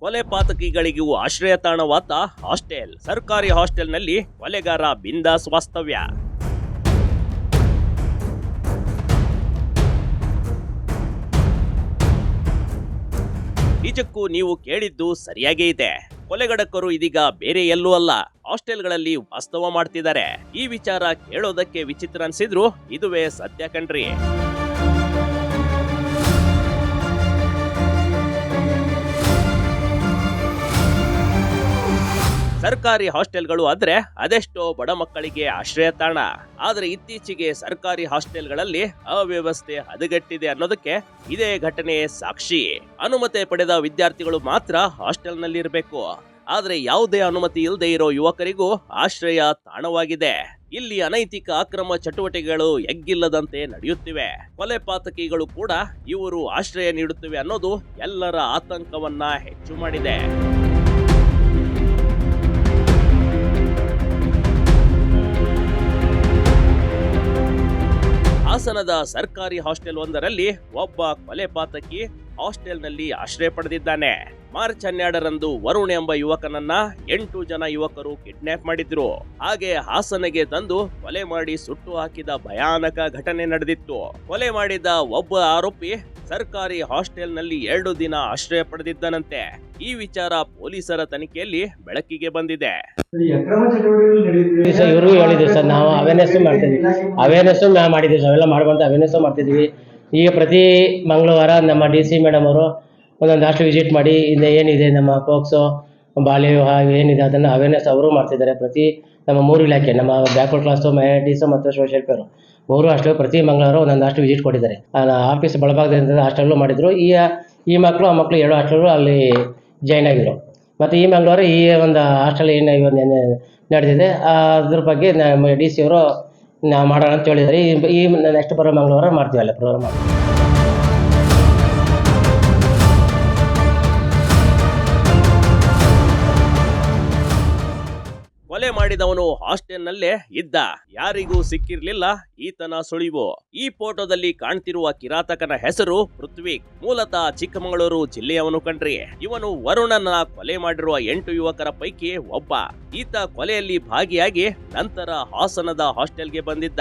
ಕೊಲೆ ಪಾತಕಿಗಳಿಗೂ ಆಶ್ರಯ ತಾಣವಾದ ಹಾಸ್ಟೆಲ್. ಸರ್ಕಾರಿ ಹಾಸ್ಟೆಲ್ನಲ್ಲಿ ಕೊಲೆಗಾರ ಬಿಂದಾಸ್ ವಾಸ್ತವ್ಯ. ನಿಜಕ್ಕೂ ನೀವು ಕೇಳಿದ್ದು ಸರಿಯಾಗೇ ಇದೆ. ಕೊಲೆಗಡಕರು ಇದೀಗ ಬೇರೆ ಎಲ್ಲೂ ಅಲ್ಲ, ಹಾಸ್ಟೆಲ್ಗಳಲ್ಲಿ ವಾಸ್ತವ ಮಾಡ್ತಿದ್ದಾರೆ. ಈ ವಿಚಾರ ಕೇಳೋದಕ್ಕೆ ವಿಚಿತ್ರ ಅನ್ಸಿದ್ರು ಇದುವೇ ಸತ್ಯ ಕಣ್ರಿ. ಸರ್ಕಾರಿ ಹಾಸ್ಟೆಲ್ಗಳು ಆದ್ರೆ ಅದೆಷ್ಟೋ ಬಡ ಮಕ್ಕಳಿಗೆ ಆಶ್ರಯ ತಾಣ. ಆದ್ರೆ ಇತ್ತೀಚೆಗೆ ಸರ್ಕಾರಿ ಹಾಸ್ಟೆಲ್ಗಳಲ್ಲಿ ಅವ್ಯವಸ್ಥೆ ಹದಗೆಟ್ಟಿದೆ ಅನ್ನೋದಕ್ಕೆ ಇದೇ ಘಟನೆ ಸಾಕ್ಷಿ. ಅನುಮತಿ ಪಡೆದ ವಿದ್ಯಾರ್ಥಿಗಳು ಮಾತ್ರ ಹಾಸ್ಟೆಲ್ನಲ್ಲಿರಬೇಕು. ಆದ್ರೆ ಯಾವುದೇ ಅನುಮತಿ ಇಲ್ಲದೆ ಇರೋ ಯುವಕರಿಗೂ ಆಶ್ರಯ ತಾಣವಾಗಿದೆ. ಇಲ್ಲಿ ಅನೈತಿಕ ಅಕ್ರಮ ಚಟುವಟಿಕೆಗಳು ಎಗ್ಗಿಲ್ಲದಂತೆ ನಡೆಯುತ್ತಿವೆ. ಕೊಲೆ ಪಾತಕಿಗಳು ಕೂಡ ಇವರು ಆಶ್ರಯ ನೀಡುತ್ತಿವೆ ಅನ್ನೋದು ಎಲ್ಲರ ಆತಂಕವನ್ನ ಹೆಚ್ಚು ಮಾಡಿದೆ. ಹಾಸನದ ಸರ್ಕಾರಿ ಹಾಸ್ಟೆಲ್ ಒಂದರಲ್ಲಿ ಒಬ್ಬ ಕೊಲೆ ಪಾತಕಿ ಹಾಸ್ಟೆಲ್ನಲ್ಲಿ ಆಶ್ರಯ ಪಡೆದಿದ್ದಾನೆ. ಮಾರ್ಚ್ 12ರಂದು ವರುಣ್ ಎಂಬ ಯುವಕನನ್ನ 8 ಜನ ಯುವಕರು ಕಿಡ್ನಾಪ್ ಮಾಡಿದ್ರು. ಹಾಗೆ ಹಾಸನಗೆ ತಂದು ಕೊಲೆ ಮಾಡಿ ಸುಟ್ಟು ಹಾಕಿದ ಭಯಾನಕ ಘಟನೆ ನಡೆದಿತ್ತು. ಕೊಲೆ ಮಾಡಿದ ಒಬ್ಬ ಆರೋಪಿ ಸರ್ಕಾರಿ ಹಾಸ್ಟೆಲ್ನಲ್ಲಿ 2 ದಿನ ಆಶ್ರಯ ಪಡೆದಿದ್ದನಂತೆ. ಈ ವಿಚಾರ ಪೊಲೀಸರ ತನಿಖೆಯಲ್ಲಿ ಬೆಳಕಿಗೆ ಬಂದಿದೆ. ಇವರು ಹೇಳಿದ್ರು ಸರ್, ನಾವು ಅವೇರ್ನೆಸ್ ಮಾಡಿದ್ವಿ, ಅವೆಲ್ಲ ಮಾಡ್ಕೊಂತ ಅವೇರ್ನೆಸ್ ಮಾಡ್ತಿದ್ವಿ. ಈಗ ಪ್ರತಿ ಮಂಗಳವಾರ ನಮ್ಮ DC ಮೇಡಮ್ ಅವರು ಒಂದೊಂದು ಹಾಸ್ಟೆಲ್ ವಿಸಿಟ್ ಮಾಡಿ ಏನಿದೆ ನಮ್ಮ ಪೋಕ್ಸೋ ಬಾಲ್ಯ ವಿವಾಹ ಏನಿದೆ ಅದನ್ನು ಅವೇರ್ನೆಸ್ ಅವರು ಮಾಡ್ತಿದ್ದಾರೆ. ಪ್ರತಿ ನಮ್ಮ 3 ಇಲಾಖೆ, ನಮ್ಮ ಬ್ಯಾಕ್ವರ್ಡ್ ಕ್ಲಾಸು, ಮೈನಾರಿಟೀಸು ಮತ್ತು ಸೋಷಿಯಲ್ ಫೇರು 3 ಹಾಸ್ಟೆಲ್ ಪ್ರತಿ ಮಂಗಳವಾರ ಒಂದೊಂದು ಹಾಸ್ಟೆಲ್ ವಿಸಿಟ್ ಕೊಟ್ಟಿದ್ದಾರೆ. ಆಫೀಸ್ ಬಳಭಾಗದಿಂದ ಹಾಸ್ಟೆಲ್ಲು ಮಾಡಿದ್ರು. ಈ ಮಕ್ಕಳು ಆ ಮಕ್ಕಳು 2 ಹಾಸ್ಟೆಲ್ ಅಲ್ಲಿ ಜಾಯ್ನ್ ಆಗಿದ್ರು. ಮತ್ತು ಈ ಮಂಗಳವಾರ ಈ ಒಂದು ಹಾಸ್ಟೆಲ್ ಏನು ನಡೆದಿದೆ ಅದ್ರ ಬಗ್ಗೆ ನಮ್ಮ DC ಅವರು ನಾವು ಮಾಡೋಣ ಅಂತ ಹೇಳಿದ್ದಾರೆ. ಈ ನೆಕ್ಸ್ಟ್ ಬರೋ ಮಂಗಳವಾರ ಮಾಡ್ತೀವಿ, ಅಲ್ಲ ಪ್ರೋಗ್ರಾಮ್ ಮಾಡ್ತೀವಿ. ಕೊಲೆ ಮಾಡಿದವನು ಹಾಸ್ಟೆಲ್ನಲ್ಲೇ ಇದ್ದ, ಯಾರಿಗೂ ಸಿಕ್ಕಿರ್ಲಿಲ್ಲ ಈತನ ಸುಳಿವು. ಈ ಫೋಟೋದಲ್ಲಿ ಕಾಣ್ತಿರುವ ಕಿರಾತಕನ ಹೆಸರು ಪೃಥ್ವಿ. ಮೂಲತಃ ಚಿಕ್ಕಮಗಳೂರು ಜಿಲ್ಲೆಯವನು ಕಣ್ರಿ. ಇವನು ವರುಣನ ಕೊಲೆ ಮಾಡಿರುವ 8 ಯುವಕರ ಪೈಕಿ ಒಬ್ಬ. ಈತ ಕೊಲೆಯಲ್ಲಿ ಭಾಗಿಯಾಗಿ ನಂತರ ಹಾಸನದ ಹಾಸ್ಟೆಲ್ಗೆ ಬಂದಿದ್ದ.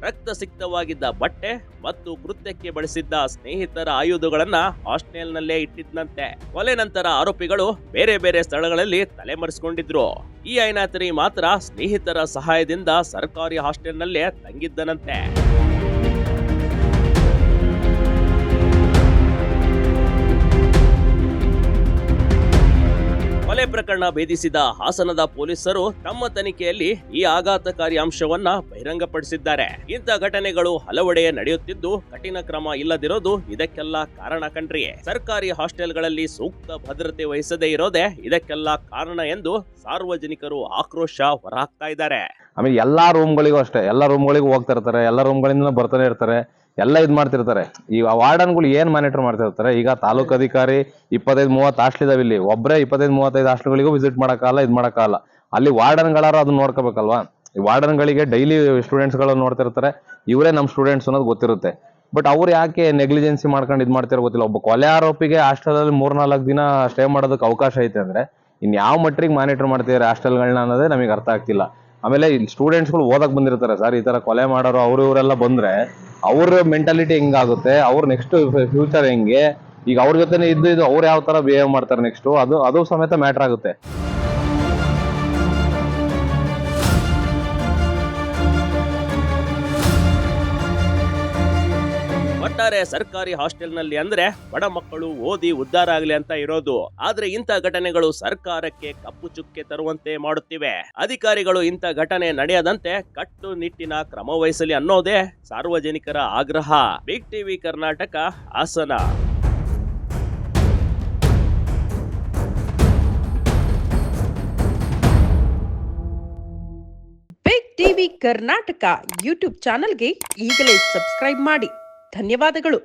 ರಕ್ತ ಸಿಕ್ತವಾಗಿದ್ದ ಬಟ್ಟೆ ಮತ್ತು ಕೃತ್ಯಕ್ಕೆ ಬಳಸಿದ್ದ ಸ್ನೇಹಿತರ ಆಯುಧಗಳನ್ನ ಹಾಸ್ಟೆಲ್ನಲ್ಲೇ ಇಟ್ಟಿದ್ದಂತೆ. ಕೊಲೆ ನಂತರ ಆರೋಪಿಗಳು ಬೇರೆ ಬೇರೆ ಸ್ಥಳಗಳಲ್ಲಿ ತಲೆಮರೆಸಿಕೊಂಡಿದ್ರು. ಈ ಐನಾತರಿ ಮಾತ್ರ ಸ್ನೇಹಿತರ ಸಹಾಯದಿಂದ ಸರ್ಕಾರಿ ಹಾಸ್ಟೆಲ್ನಲ್ಲೇ ತಂಗಿದ್ದನಂತೆ. ಕೊಲೆ ಪ್ರಕರಣ ಭೇದಿಸಿದ ಹಾಸನದ ಪೊಲೀಸರು ತಮ್ಮ ತನಿಖೆಯಲ್ಲಿ ಈ ಆಘಾತಕಾರಿ ಅಂಶವನ್ನ ಬಹಿರಂಗಪಡಿಸಿದ್ದಾರೆ. ಇಂಥ ಘಟನೆಗಳು ಹಲವೆಡೆ ನಡೆಯುತ್ತಿದ್ದು ಕಠಿಣ ಕ್ರಮ ಇಲ್ಲದಿರೋದು ಇದಕ್ಕೆಲ್ಲ ಕಾರಣ ಕಣ್ರಿ. ಸರ್ಕಾರಿ ಹಾಸ್ಟೆಲ್ಗಳಲ್ಲಿ ಸೂಕ್ತ ಭದ್ರತೆ ವಹಿಸದೇ ಇರೋದೇ ಇದಕ್ಕೆಲ್ಲ ಕಾರಣ ಎಂದು ಸಾರ್ವಜನಿಕರು ಆಕ್ರೋಶ ಹೊರಹಾಕ್ತಾ ಇದ್ದಾರೆ. ಆಮೇಲೆ ಎಲ್ಲಾ ರೂಮ್ಗಳಿಗೂ ಅಷ್ಟೇ, ಎಲ್ಲಾ ರೂಮ್ಗಳಿಗೂ ಹೋಗ್ತಾ ಇರ್ತಾರೆ, ಎಲ್ಲಾ ರೂಮ್ಗಳಿಂದ ಬರ್ತಾನೆ ಇರ್ತಾರೆ, ಎಲ್ಲ ಇದ್ ಮಾಡ್ತಿರ್ತಾರೆ. ಈ ವಾರ್ಡನ್ಗಳು ಏನ್ ಮಾನಿಟರ್ ಮಾಡ್ತಿರ್ತಾರೆ. ಈಗ ತಾಲೂಕು ಅಧಿಕಾರಿ 25-30 ಹಾಸ್ಟೆಲ್ ಇದಾವೆ. ಇಲ್ಲಿ ಒಬ್ಬರೇ 25-35 ಹಾಸ್ಟೆಲ್ಗಳಿಗೂ ವಿಸಿಟ್ ಮಾಡಕ್ಕಾಗಲ್ಲ, ಇದ್ ಮಾಡಕ್ಕಾಗಲ್ಲ. ಅಲ್ಲಿ ವಾರ್ಡನ್ಗಳಾರು ಅದನ್ನ ನೋಡ್ಕೋಬೇಕಲ್ವಾ. ಈ ವಾರ್ಡನ್ಗಳಿಗೆ ಡೈಲಿ ಸ್ಟೂಡೆಂಟ್ಸ್ ಗಳು ನೋಡ್ತಿರ್ತಾರೆ, ಇವರೇ ನಮ್ ಸ್ಟೂಡೆಂಟ್ಸ್ ಅನ್ನೋದು ಗೊತ್ತಿರುತ್ತೆ. ಬಟ್ ಅವ್ರು ಯಾಕೆ ನೆಗ್ಲಿಜೆನ್ಸಿ ಮಾಡ್ಕೊಂಡು ಇದ್ ಮಾಡ್ತಿರೋ ಗೊತ್ತಿಲ್ಲ. ಒಬ್ಬ ಕೊಲೆ ಆರೋಪಿಗೆ ಹಾಸ್ಟೆಲ್ ಅಲ್ಲಿ 3-4 ದಿನ ಸ್ಟೇ ಮಾಡೋದಕ್ಕೆ ಅವಕಾಶ ಐತೆ ಅಂದ್ರೆ ಇನ್ ಯಾವ ಮಟ್ಟಿಗೆ ಮಾನಿಟರ್ ಮಾಡ್ತಿದ್ದಾರೆ ಹಾಸ್ಟೆಲ್ಗಳನ್ನ ಅನ್ನೋದೇ ನಮಗೆ ಅರ್ಥ ಆಗ್ತಿಲ್ಲ. ಆಮೇಲೆ ಇಲ್ಲಿ ಸ್ಟೂಡೆಂಟ್ಸ್ಗಳು ಓದಕ್ ಬಂದಿರ್ತಾರೆ ಸರ್, ಈ ತರ ಕೊಲೆ ಮಾಡೋರು ಇವರೆಲ್ಲ ಬಂದ್ರೆ ಅವ್ರ ಮೆಂಟಾಲಿಟಿ ಹೆಂಗಾಗುತ್ತೆ, ಅವ್ರ ನೆಕ್ಸ್ಟ್ ಫ್ಯೂಚರ್ ಹೆಂಗೆ, ಈಗ ಅವ್ರ ಜೊತೆ ಇದ್ದು ಅವ್ರು ಯಾವ ತರ ಬಿಹೇವ್ ಮಾಡ್ತಾರೆ ನೆಕ್ಸ್ಟ್ ಅದು ಸಮೇತ ಮ್ಯಾಟರ್ ಆಗುತ್ತೆ. ಒಟ್ಟಾರೆ ಸರ್ಕಾರಿ ಹಾಸ್ಟೆಲ್ನಲ್ಲಿ ಅಂದ್ರೆ ಬಡ ಮಕ್ಕಳು ಓದಿ ಉದ್ಧಾರ ಆಗ್ಲಿ ಅಂತ ಇರೋದು. ಆದ್ರೆ ಇಂಥ ಘಟನೆಗಳು ಸರ್ಕಾರಕ್ಕೆ ಕಪ್ಪು ಚುಕ್ಕೆ ತರುವಂತೆ ಮಾಡುತ್ತಿವೆ. ಅಧಿಕಾರಿಗಳು ಇಂಥ ಘಟನೆ ನಡೆಯದಂತೆ ಕಟ್ಟುನಿಟ್ಟಿನ ಕ್ರಮ ವಹಿಸಲಿ ಅನ್ನೋದೇ ಸಾರ್ವಜನಿಕರ ಆಗ್ರಹ. Big TV Karnataka, Hassan. Big TV Karnataka YouTube ಚಾನೆಲ್ಗೆ ಈಗಲೇ ಸಬ್ಸ್ಕ್ರೈಬ್ ಮಾಡಿ. ಧನ್ಯವಾದಗಳು.